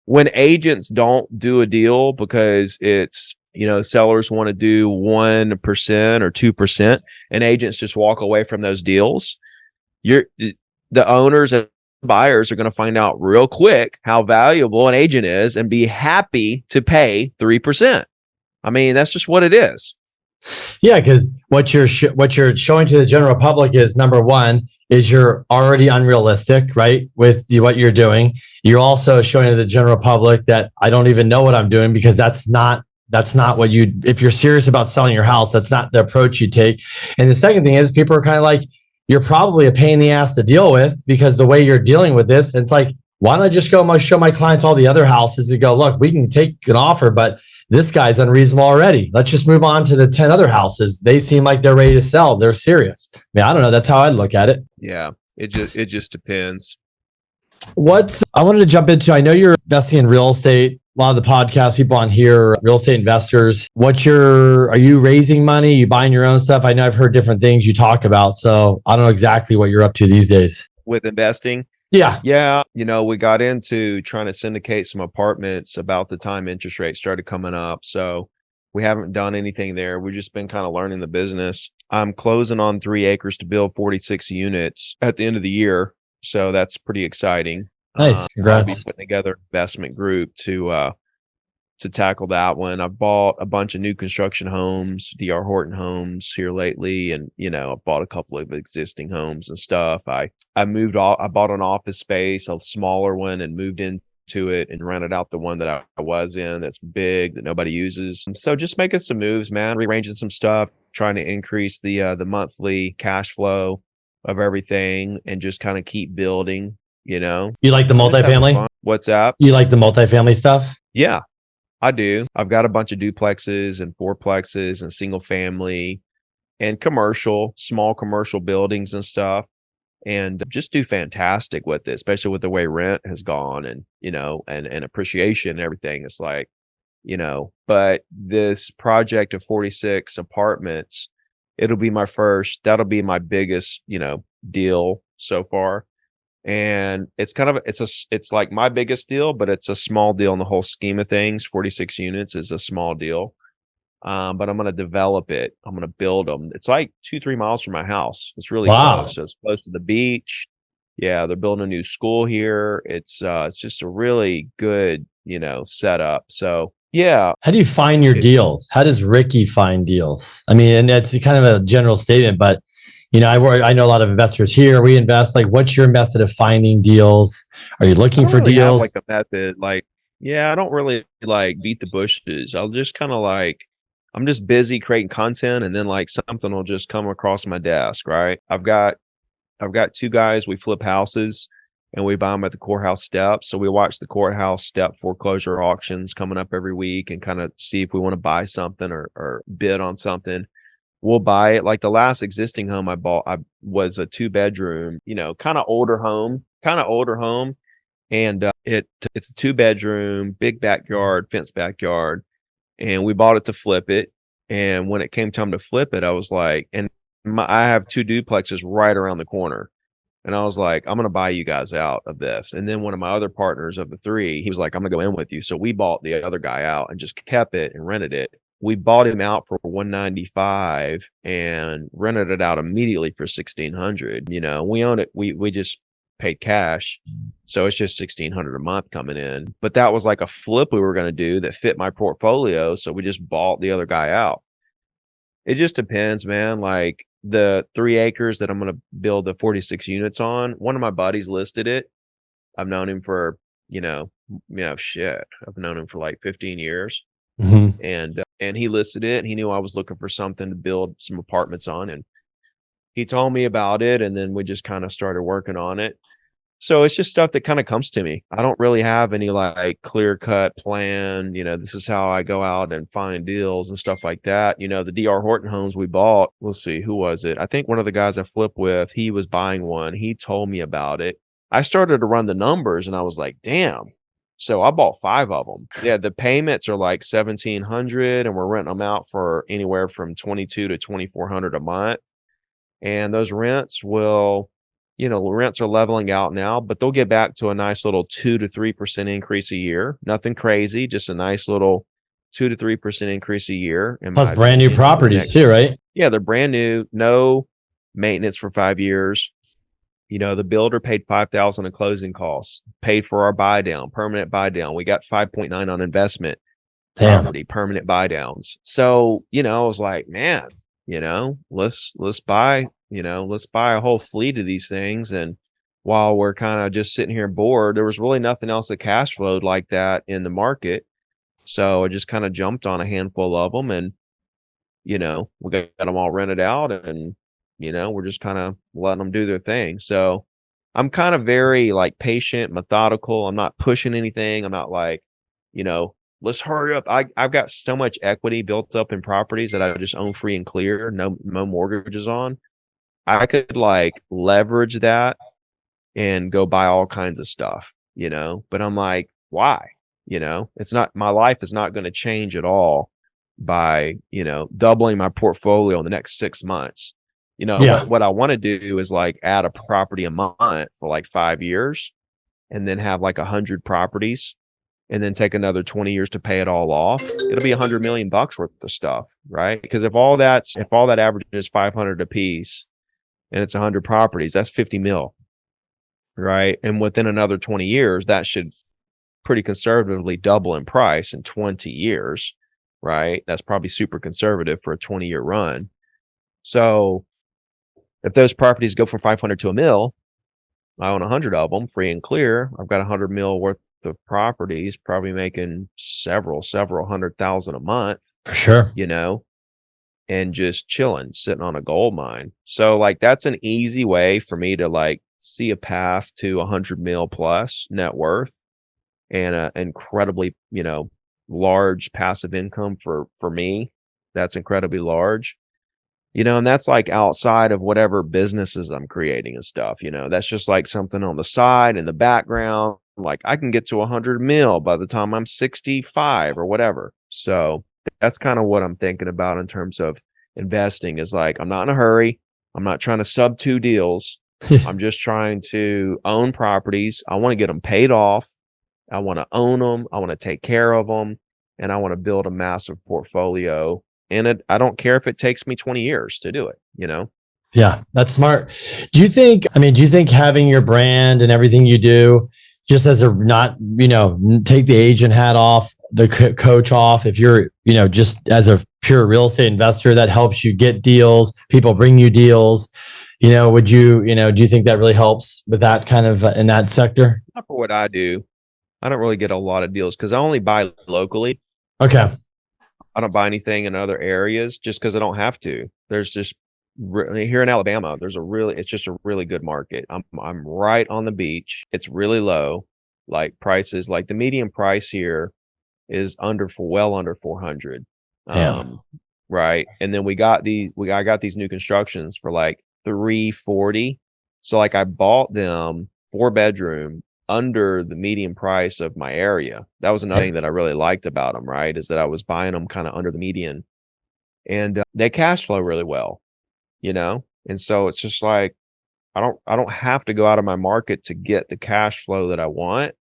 when agents don't do a deal because it's, sellers want to do 1% or 2%, and agents just walk away from those deals, the owners and buyers are going to find out real quick how valuable an agent is and be happy to pay 3%. I mean, that's just what it is. Yeah, because what you're showing to the general public is, number one, is you're already unrealistic, right? With what you're doing. You're also showing to the general public that I don't even know what I'm doing, because that's not what if you're serious about selling your house, that's not the approach you take. And the second thing is, people are kind of like, you're probably a pain in the ass to deal with because the way you're dealing with this, it's like, why don't I just go show my clients all the other houses and go, look, we can take an offer, but this guy's unreasonable already. Let's just move on to the 10 other houses. They seem like they're ready to sell. They're serious. I mean, I don't know. That's how I'd look at it. Yeah, it just depends. I wanted to jump into, I know you're investing in real estate. A lot of the podcast people on here are real estate investors. Are you raising money? You buying your own stuff? I know I've heard different things you talk about, so I don't know exactly what you're up to these days. With investing? Yeah. Yeah. We got into trying to syndicate some apartments about the time interest rates started coming up. So we haven't done anything there. We've just been kind of learning the business. I'm closing on 3 acres to build 46 units at the end of the year. So that's pretty exciting. Nice. Congrats. I'll be putting together an investment group to tackle that one. I bought a bunch of new construction homes, D.R. Horton homes here lately. And, I bought a couple of existing homes and stuff. I bought an office space, a smaller one, and moved into it and rented out the one that I was in that's big that nobody uses. So just making some moves, man, rearranging some stuff, trying to increase the monthly cash flow of everything and just kind of keep building, You like the multifamily? What's up? You like the multifamily stuff? Yeah. I do. I've got a bunch of duplexes and fourplexes and single family and small commercial buildings and stuff, and just do fantastic with it, especially with the way rent has gone and, and appreciation and everything. It's like, but this project of 46 apartments, that'll be my biggest, deal so far. And it's it's like my biggest deal, but it's a small deal in the whole scheme of things. 46 units is a small deal. but I'm going to develop it. I'm going to build them. It's like 2-3 miles from my house. It's really Wow. close. So it's close to the beach. Yeah, they're building a new school here. It's just a really good, setup. So yeah. How do you find your deals? How does Ricky find deals? I mean, and that's kind of a general statement, but I know a lot of investors here. We invest. Like, what's your method of finding deals? Are you looking for really deals? have like a method. Like, yeah, I don't really like beat the bushes. I'll just kind of like, I'm just busy creating content, and then like something will just come across my desk, right? I've got 2 guys. We flip houses and we buy them at the courthouse steps. So we watch the courthouse step foreclosure auctions coming up every week and kind of see if we want to buy something or bid on something. We'll buy it. Like the last existing home I bought, I was a 2-bedroom, kind of older home. And it's a 2-bedroom, big backyard, fenced backyard. And we bought it to flip it. And when it came time to flip it, I was like, I have 2 duplexes right around the corner. And I was like, I'm going to buy you guys out of this. And then one of my other partners of the 3, he was like, I'm going to go in with you. So we bought the other guy out and just kept it and rented it. We bought him out for $195 and rented it out immediately for $1,600. We own it. We just paid cash. So it's just $1,600 a month coming in. But that was like a flip we were going to do that fit my portfolio. So we just bought the other guy out. It just depends, man. Like the 3 acres that I'm going to build the 46 units on, one of my buddies listed it. I've known him for, I've known him for like 15 years. Mm-hmm. And he listed it, and he knew I was looking for something to build some apartments on, and he told me about it, and then we just kind of started working on it. So it's just stuff that kind of comes to me. I don't really have any like clear cut plan. This is how I go out and find deals and stuff like that. The DR Horton homes we bought, let's see, who was it? I think one of the guys I flipped with, he was buying one. He told me about it. I started to run the numbers and I was like, damn. So I bought 5 of them. Yeah, the payments are like $1,700 and we're renting them out for anywhere from $2,200 to $2,400 a month. And those rents rents are leveling out now, but they'll get back to a nice little 2 to 3% increase a year. Nothing crazy, just a nice little 2 to 3% increase a year. Plus brand new properties too, right? Yeah, they're brand new, no maintenance for 5 years. The builder paid $5,000 in closing costs, paid for our buy down, permanent buy down. We got 5.9 on investment property, permanent buy downs. So, I was like, man, let's buy a whole fleet of these things. And while we're kind of just sitting here bored, there was really nothing else that cash flowed like that in the market. So I just kind of jumped on a handful of them, and, we got them all rented out, and, we're just kind of letting them do their thing. So I'm kind of very like patient, methodical. I'm not pushing anything. I'm not like, let's hurry up. I've got so much equity built up in properties that I just own free and clear, no mortgages on. I could like leverage that and go buy all kinds of stuff, but I'm like, why? It's not, my life is not going to change at all by, doubling my portfolio in the next 6 months. What I want to do is like add a property a month for like 5 years and then have like 100 properties and then take another 20 years to pay it all off. It'll be $100 million worth of stuff, right? Because if all that averages 500 a piece and it's 100 properties, that's 50 mil, right? And within another 20 years, that should pretty conservatively double in price in 20 years, right? That's probably super conservative for a 20-year run. So if those properties go from 500 to $1 million, I own 100 of them free and clear. I've got 100 mil worth of properties, probably making several $100,000 a month for sure, and just chilling, sitting on a gold mine. So like, that's an easy way for me to like see a path to 100 mil plus net worth and an incredibly, large passive income for me. That's incredibly large. And that's like outside of whatever businesses I'm creating and stuff, that's just like something on the side in the background. Like I can get to 100 mil by the time I'm 65 or whatever. So that's kind of what I'm thinking about in terms of investing is like, I'm not in a hurry. I'm not trying to sub 2 deals. I'm just trying to own properties. I want to get them paid off. I want to own them. I want to take care of them. And I want to build a massive portfolio And I don't care if it takes me 20 years to do it, you know? Yeah, that's smart. Do you think having your brand and everything you do, just as a not, take the agent hat off, the coach off, if you're, just as a pure real estate investor, that helps you get deals, people bring you deals, would you, do you think that really helps with that kind of in that sector? Not for what I do. I don't really get a lot of deals because I only buy locally. Okay. I don't buy anything in other areas just because I don't have to. There's just here in Alabama, it's just a really good market. I'm right on the beach. It's really low. Like prices, like the median price here is well under 400. Yeah. Right. And then I got these new constructions for like 340. So like I bought them 4-bedroom under the median price of my area. That was another thing that I really liked about them, right? Is that I was buying them kind of under the median, and they cash flow really well, And so it's just like I don't have to go out of my market to get the cash flow that I want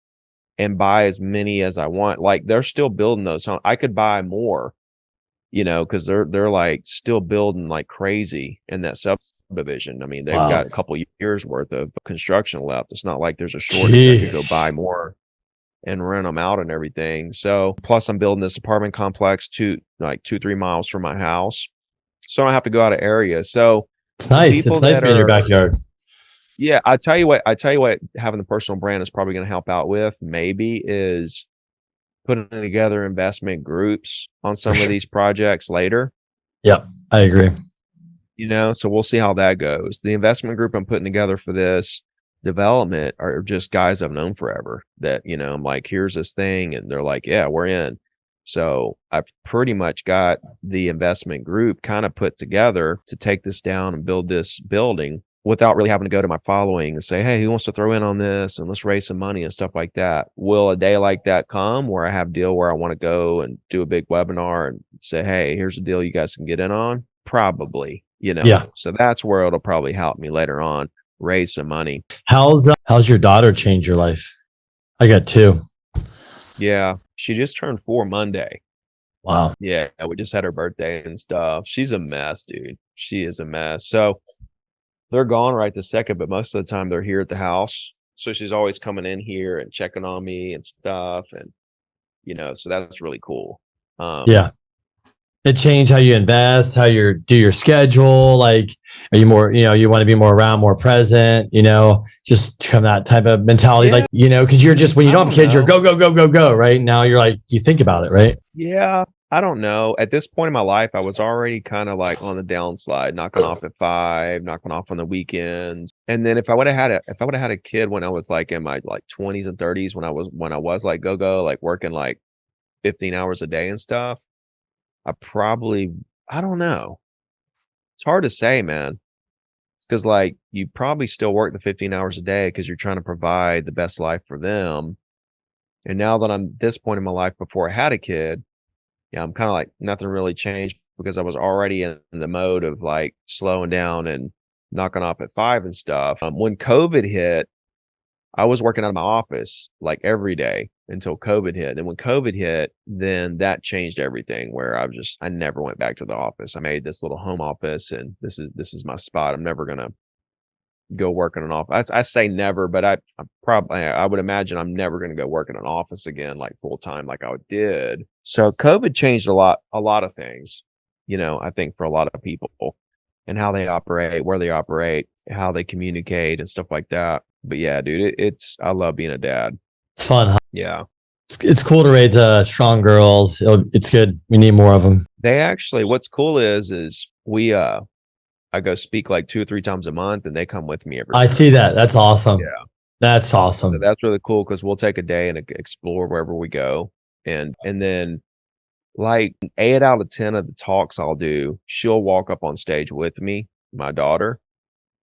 and buy as many as I want. Like they're still building those homes. I could buy more, because they're like still building like crazy in that subdivision. I mean, they've got a couple years worth of construction left. It's not like there's a shortage. I could go buy more and rent them out and everything. So plus I'm building this apartment complex 2-3 miles from my house. So I don't have to go out of area. So it's nice. It's nice being in your backyard. Yeah. I tell you what, having the personal brand is probably going to help out with maybe is putting together investment groups on some of these projects later. Yep. I agree. So we'll see how that goes. The investment group I'm putting together for this development are just guys I've known forever that, I'm like, here's this thing. And they're like, yeah, we're in. So I've pretty much got the investment group kind of put together to take this down and build this building without really having to go to my following and say, hey, who wants to throw in on this? And let's raise some money and stuff like that. Will a day like that come where I have a deal where I want to go and do a big webinar and say, hey, here's a deal you guys can get in on? Probably, Yeah. So that's where it'll probably help me later on raise some money. How's your daughter changed your life? I got 2. Yeah. She just turned 4 Monday. Wow. Yeah. We just had her birthday and stuff. She's a mess, dude. She is a mess. So they're gone right this second, but most of the time they're here at the house. So she's always coming in here and checking on me and stuff. And, so that's really cool. Yeah. It changed how you invest, how you do your schedule. Like, are you more, you want to be more around, more present, just kind of that type of mentality. Yeah. Like, cause you're just, when you don't have kids, you're go, go, go, go, go. Right now you're like, you think about it, right? Yeah. I don't know. At this point in my life, I was already kind of like on the downslide, knocking off at 5, knocking off on the weekends. And then if I would have had a kid when I was like in my like 20s and 30s, when I was like go, like working like 15 hours a day and stuff, I don't know. It's hard to say, man. It's because like you probably still work the 15 hours a day because you're trying to provide the best life for them. And now that I'm at this point in my life before I had a kid, yeah, I'm kind of like nothing really changed because I was already in the mode of like slowing down and knocking off at 5 and stuff. When COVID hit, I was working out of my office like every day until COVID hit. And when COVID hit, then that changed everything where I never went back to the office. I made this little home office and this is my spot. I'm never going to go work in an office. I say never, but I would imagine I'm never going to go work in an office again, like full time, like I did. So COVID changed a lot of things, I think for a lot of people and how they operate, where they operate, how they communicate and stuff like that. But yeah, dude, I love being a dad. It's fun. Huh? Yeah. It's cool to raise strong girls. It's good. We need more of them. They actually, what's cool is we, I go speak like 2 or 3 times a month and they come with me every I see that. That's awesome. Yeah. That's awesome. So that's really cool because we'll take a day and explore wherever we go. And then like 8 out of 10 of the talks I'll do, she'll walk up on stage with me, my daughter,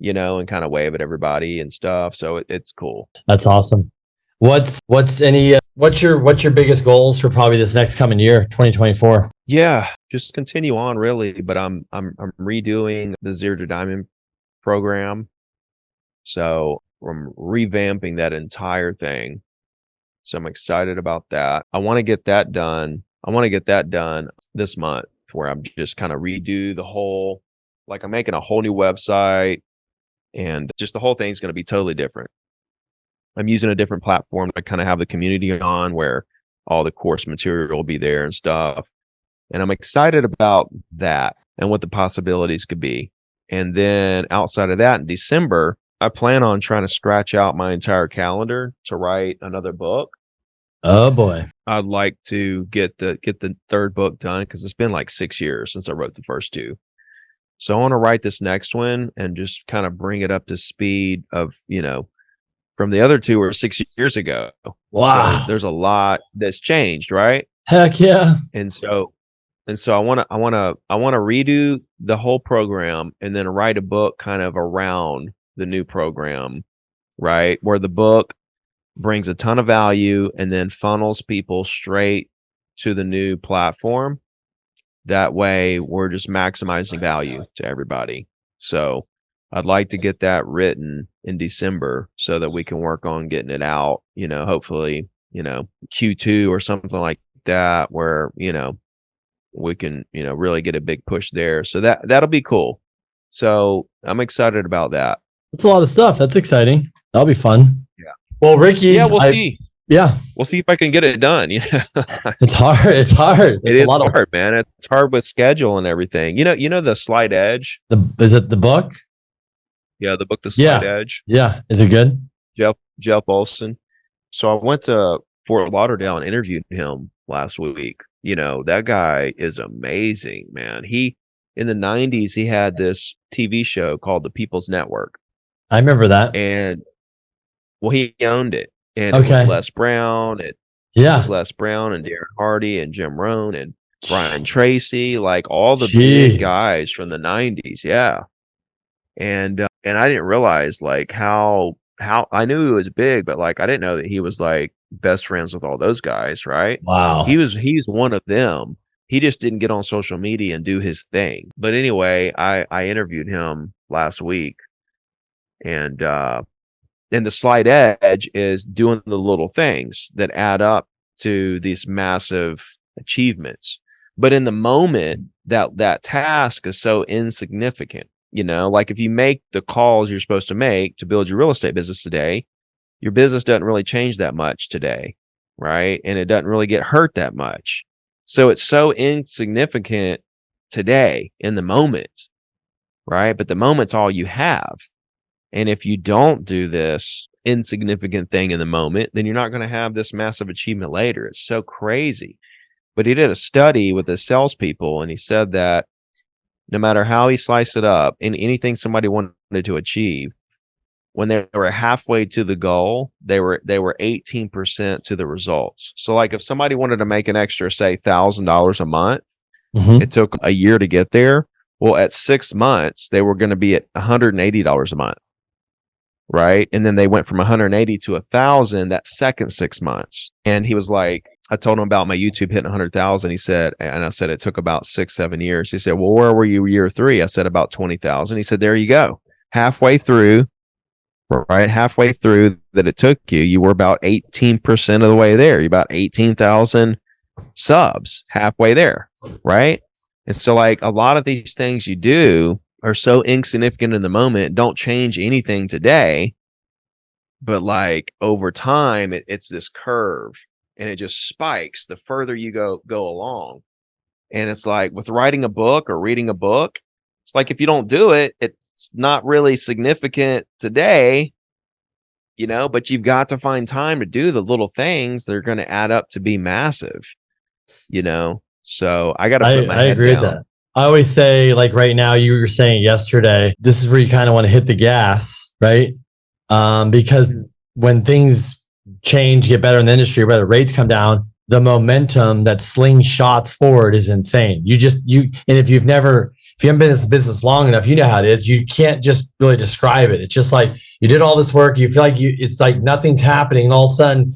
and kind of wave at everybody and stuff. So it's cool. That's awesome. What's your biggest goals for probably this next coming year, 2024? Yeah, just continue on really, but I'm redoing the Zero to Diamond program. So I'm revamping that entire thing. So I'm excited about that. I want to get that done. This month. where I'm just kind of redo the whole, like I'm making a whole new website, and just the whole thing's going to be totally different. I'm using a different platform to kind of have the community on, where all the course material will be there and stuff. And I'm excited about that and what the possibilities could be. And then outside of that, in December, I plan on trying to scratch out my entire calendar to write another book. Oh boy. I'd like to get the third book done, because it's been like 6 years since I wrote the first two. So I want to write this next one and just kind of bring it up to speed of, from the other two were 6 years ago. Wow. So there's a lot that's changed, right? Heck yeah. And so I want to redo the whole program and then write a book kind of around the new program, right? Where the book brings a ton of value and then funnels people straight to the new platform. That way we're just maximizing value to everybody. So I'd like to get that written in December so that we can work on getting it out, hopefully, Q2 or something like that, where, we can, really get a big push there. So that'll be cool. So I'm excited about that. That's a lot of stuff. That's exciting. That'll be fun. Yeah. Well, Ricky. Yeah, we'll see. Yeah. We'll see if I can get it done. It's hard. It's hard. It is hard, man. It's hard with schedule and everything. You know the Slight Edge? Is it the book? Yeah, the book, The Slight Edge. Yeah. Is it good? Jeff Olson. So I went to Fort Lauderdale and interviewed him last week. That guy is amazing, man. In the 90s, he had this TV show called The People's Network. I remember that. And he owned it. And okay. It was Les Brown. It was Les Brown and Darren Hardy and Jim Rohn and Brian Tracy, like all the big guys from the 90s. Yeah. And I didn't realize like how I knew he was big, but like I didn't know that he was like best friends with all those guys, right? Wow. He's one of them. He just didn't get on social media and do his thing. But anyway, I interviewed him last week, and the Slight Edge is doing the little things that add up to these massive achievements. But in the moment, that task is so insignificant. Like if you make the calls you're supposed to make to build your real estate business today, your business doesn't really change that much today, right? And it doesn't really get hurt that much. So it's so insignificant today in the moment, right? But the moment's all you have. And if you don't do this insignificant thing in the moment, then you're not going to have this massive achievement later. It's so crazy. But he did a study with his salespeople, and he said that no matter how he sliced it up, in anything somebody wanted to achieve, when they were halfway to the goal, they were 18% to the results. So like if somebody wanted to make an extra, say, $1,000 a month, it took a year to get there. Well, at 6 months, they were going to be at $180 a month. Right. And then they went from 180 to 1,000 that second 6 months. And he was like, I told him about my YouTube hitting 100,000. He said, and I said, it took about 6-7 years. He said, well, where were you year 3? I said, about 20,000. He said, there you go. Halfway through that it took you, you were about 18% of the way there. You're about 18,000 subs halfway there. Right. And so like a lot of these things you do are so insignificant in the moment, don't change anything today, but like over time, it's this curve, and it just spikes the further you go along. And it's like with writing a book or reading a book, it's like if you don't do it, it's not really significant today, but you've got to find time to do the little things that are going to add up to be massive, So I got to put my head agree down. with that. I always say, like right now, you were saying yesterday, this is where you kind of want to hit the gas, right? Because when things change, get better in the industry, whether rates come down, the momentum that slingshots forward is insane. And if you haven't been in this business long enough, you know how it is. You can't just really describe it. It's just like you did all this work. You feel like it's like nothing's happening. And all of a sudden,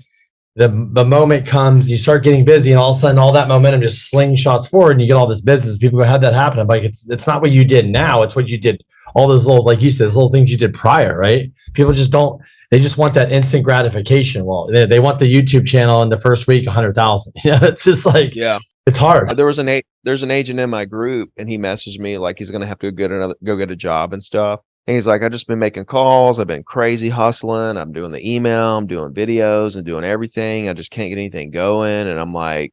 the moment comes, you start getting busy, and all of a sudden all that momentum just slingshots forward and you get all this business. People go, how'd that happen? I'm like, it's not what you did now. It's what you did all those little, like you said, those little things you did prior, right? People just don't, they just want that instant gratification. Well, they want the YouTube channel in the first week, 100,000. You know, it's just like, Yeah. it's hard. There's an agent in my group, and he messaged me like he's gonna have to go get a job and stuff. And he's like, I've just been making calls. I've been crazy hustling. I'm doing the email. I'm doing videos and doing everything. I just can't get anything going. And I'm like,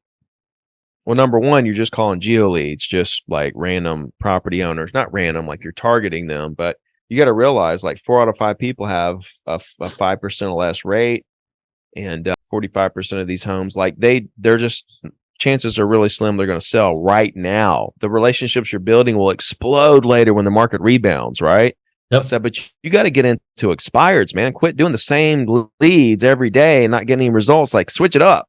well, number one, you're just calling geo leads, just like random property owners, not random, like you're targeting them. But you got to realize like 4 out of 5 people have a 5% or less rate, and 45% of these homes, like they're just, chances are really slim they're going to sell right now. The relationships you're building will explode later when the market rebounds, right? Yep. So, but you got to get into expireds, man. Quit doing the same leads every day and not getting any results. Like, switch it up.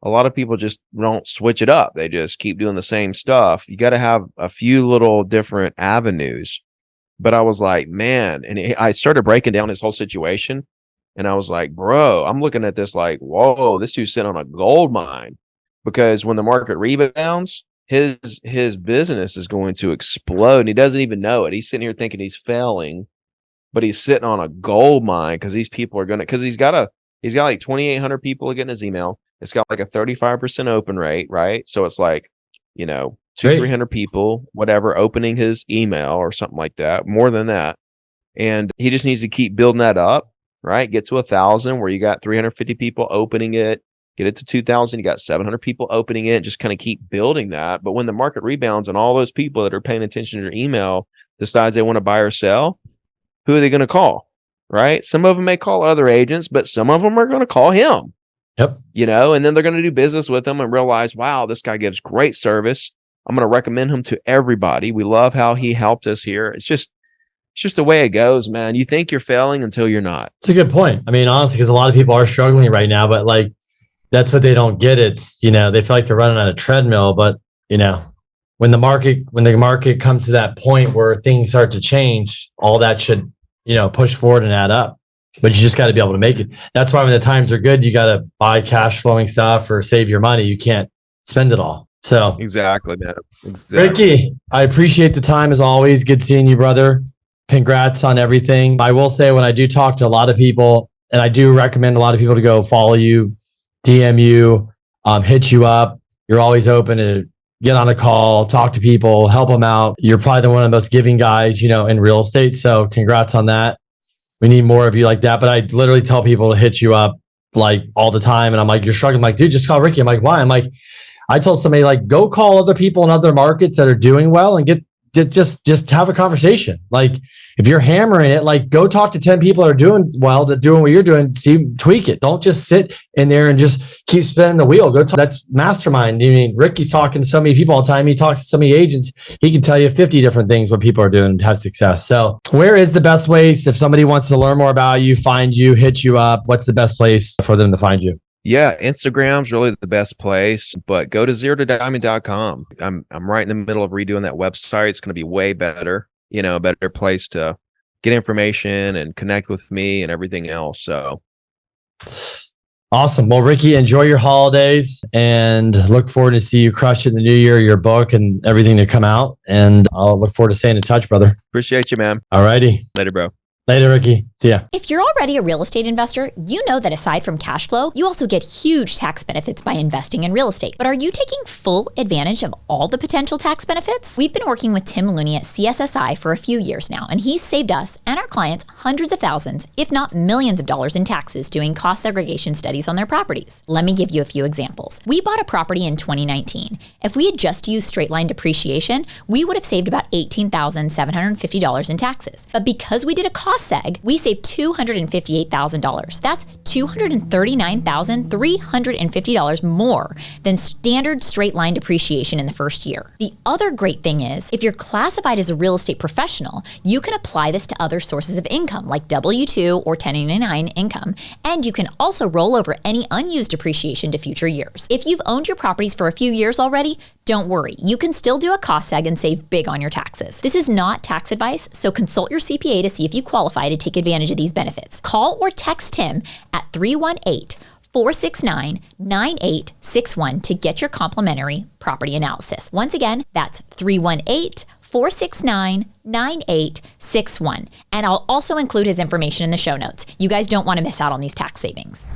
A lot of people just don't switch it up. They just keep doing the same stuff. You got to have a few little different avenues. But I was like, man, and I started breaking down this whole situation. And I was like, bro, I'm looking at this like, whoa, this dude's sitting on a gold mine. Because when the market rebounds, his business is going to explode. And he doesn't even know it. He's sitting here thinking he's failing, but he's sitting on a gold mine because these people are going to, because he's got like 2,800 people getting his email. It's got like a 35% open rate, right? So it's like, you know, 300 people, whatever, opening his email or something like that, more than that. And he just needs to keep building that up, right? Get to 1,000 where you got 350 people opening it. Get it to 2,000, you got 700 people opening it. Just kind of keep building that. But when the market rebounds and all those people that are paying attention to your email decides they want to buy or sell, who are they going to call, right? Some of them may call other agents, but some of them are going to call him. Yep. You know, and then they're going to do business with him and realize, wow, this guy gives great service. I'm going to recommend him to everybody. We love how he helped us here. It's just the way it goes, man. You think you're failing until you're not. It's a good point. I mean, honestly, because a lot of people are struggling right now, but like, that's what they don't get. It's, you know, they feel like they're running on a treadmill, but you know, when the market comes to that point where things start to change, all that should, you know, push forward and add up. But you just got to be able to make it. That's why when the times are good, you got to buy cash flowing stuff or save your money. You can't spend it all. So exactly, man. Exactly. Ricky, I appreciate the time as always. Good seeing you, brother. Congrats on everything. I will say when I do talk to a lot of people, and I do recommend a lot of people to go follow you, DM you, hit you up. You're always open to get on a call, talk to people, help them out. You're probably one of the most giving guys, you know, in real estate. So congrats on that. We need more of you like that. But I literally tell people to hit you up like all the time. And I'm like, you're struggling. I'm like, dude, just call Ricky. I'm like, why? I'm like, I told somebody like, go call other people in other markets that are doing well and just have a conversation. Like if you're hammering it, like go talk to 10 people that are doing well, that doing what you're doing, tweak it. Don't just sit in there and just keep spinning the wheel. Go talk. That's mastermind. I mean, Ricky's talking to so many people all the time. He talks to so many agents. He can tell you 50 different things what people are doing to have success. So where is the best place if somebody wants to learn more about you, find you, hit you up? What's the best place for them to find you? Yeah, Instagram's really the best place, but go to zerotodiamond.com. I'm right in the middle of redoing that website. It's going to be way better, you know, a better place to get information and connect with me and everything else. So awesome. Well, Ricky, enjoy your holidays and look forward to see you crush it in the new year, your book and everything to come out. And I'll look forward to staying in touch, brother. Appreciate you, man. All righty. Later, bro. Later, Ricky. See ya. If you're already a real estate investor, you know that aside from cash flow, you also get huge tax benefits by investing in real estate. But are you taking full advantage of all the potential tax benefits? We've been working with Tim Looney at CSSI for a few years now, and he's saved us and our clients hundreds of thousands, if not millions of dollars in taxes doing cost segregation studies on their properties. Let me give you a few examples. We bought a property in 2019. If we had just used straight line depreciation, we would have saved about $18,750 in taxes. But because we did a cost seg, we saved $258,000. That's $239,350 more than standard straight line depreciation in the first year. The other great thing is, if you're classified as a real estate professional, you can apply this to other sources of income like W-2 or 1099 income, and you can also roll over any unused depreciation to future years. If you've owned your properties for a few years already, don't worry, you can still do a cost seg and save big on your taxes. This is not tax advice, so consult your CPA to see if you qualify to take advantage of these benefits. Call or text Tim at 318-469-9861 to get your complimentary property analysis. Once again, that's 318-469-9861. 469-9861. And I'll also include his information in the show notes. You guys don't want to miss out on these tax savings.